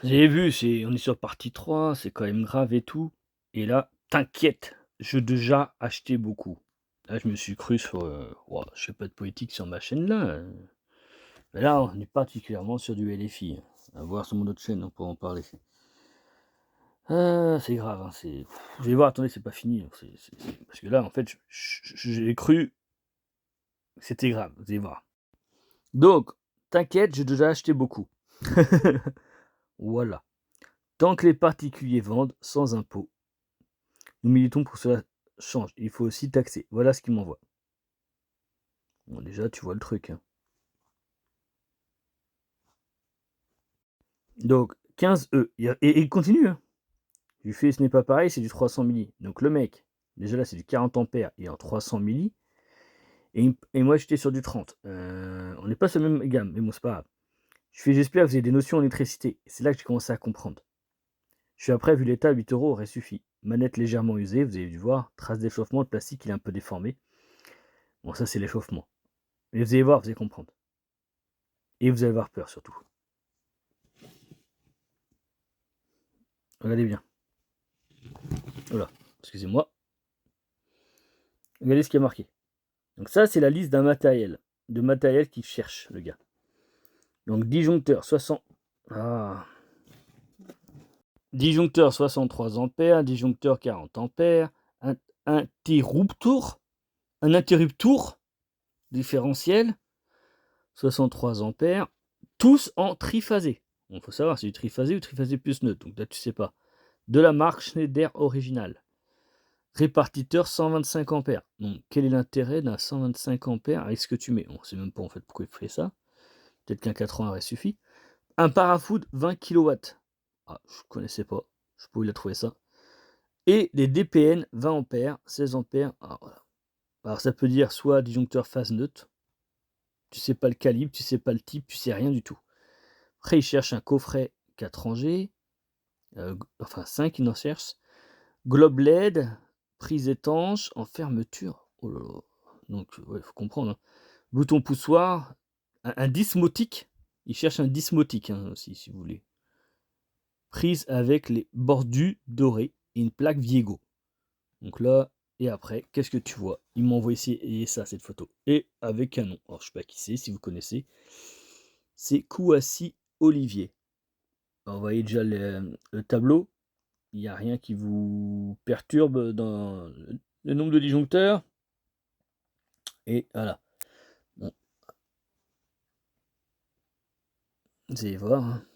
Vous avez vu, on est sur partie 3, c'est quand même grave et tout. Et là, t'inquiète, j'ai déjà acheté beaucoup. Là, je me suis cru sur, ouah, je fais pas de politique sur ma chaîne là, mais là, on est particulièrement sur du LFI. À voir sur mon autre chaîne, on pourra en parler. Ah, c'est grave, hein, vous allez voir, attendez, c'est pas fini, hein, parce que là, en fait, j'ai cru que c'était grave, vous allez voir. Donc, t'inquiète, j'ai déjà acheté beaucoup. Voilà. Tant que les particuliers vendent sans impôt, nous militons pour que cela change. Il faut aussi taxer. Voilà ce qu'il m'envoie. Bon, déjà, tu vois le truc, hein. Donc, 15 E. Et il continue, hein. Du fait, ce n'est pas pareil, c'est du 300 milli. Donc, le mec, déjà là, c'est du 40 ampères et en 300 milli. Et moi, j'étais sur du 30. On n'est pas sur la même gamme, mais bon, c'est pas grave. J'espère que vous avez des notions en électricité. C'est là que j'ai commencé à comprendre. Je suis après, vu l'état, 8 euros aurait suffi. Manette légèrement usée, vous avez dû voir. Trace d'échauffement, le plastique, il est un peu déformé. Bon, ça, c'est l'échauffement. Mais vous allez voir, vous allez comprendre. Et vous allez avoir peur, surtout. Regardez bien. Voilà, excusez-moi. Regardez ce qui est marqué. Donc ça, c'est la liste de matériel qu'il cherche, le gars. Donc disjoncteur 60. Ah. Disjoncteur 63 ampères, disjoncteur 40 ampères, un interrupteur, un interrupteur différentiel 63 ampères, tous en triphasé. Bon, faut savoir, c'est du triphasé ou triphasé plus neutre, donc là tu sais pas. De la marque Schneider originale. Répartiteur 125 ampères. Donc, quel est l'intérêt d'un 125 ampères avec ce que tu mets? On ne sait même pas en fait pourquoi il fait ça. Peut-être qu'un 80 aurait suffi. Un parafoot 20 kW. Ah, je ne connaissais pas. Je sais pas où il a trouvé ça. Et des DPN 20 ampères, 16 ampères. Alors, voilà. Alors ça peut dire soit disjoncteur phase neutre. Tu sais pas le calibre, tu sais pas le type, tu sais rien du tout. Après, il cherche un coffret 4 rangées. Enfin 5, il en cherche. Globe LED, prise étanche en fermeture. Oh là là. Donc, ouais, faut comprendre, hein. Bouton poussoir, un dysmotique. Il cherche un dysmotique, hein, aussi, si vous voulez. Prise avec les bordus dorés et une plaque Viego. Donc là, et après, qu'est-ce que tu vois? Il m'envoie ici et ça, cette photo. Et avec un nom. Alors, je sais pas qui c'est, si vous connaissez. C'est Kouassi Olivier. Alors, vous voyez déjà le tableau. Il n'y a rien qui vous perturbe dans le nombre de disjoncteurs. Et voilà. Bon, vous allez voir, hein.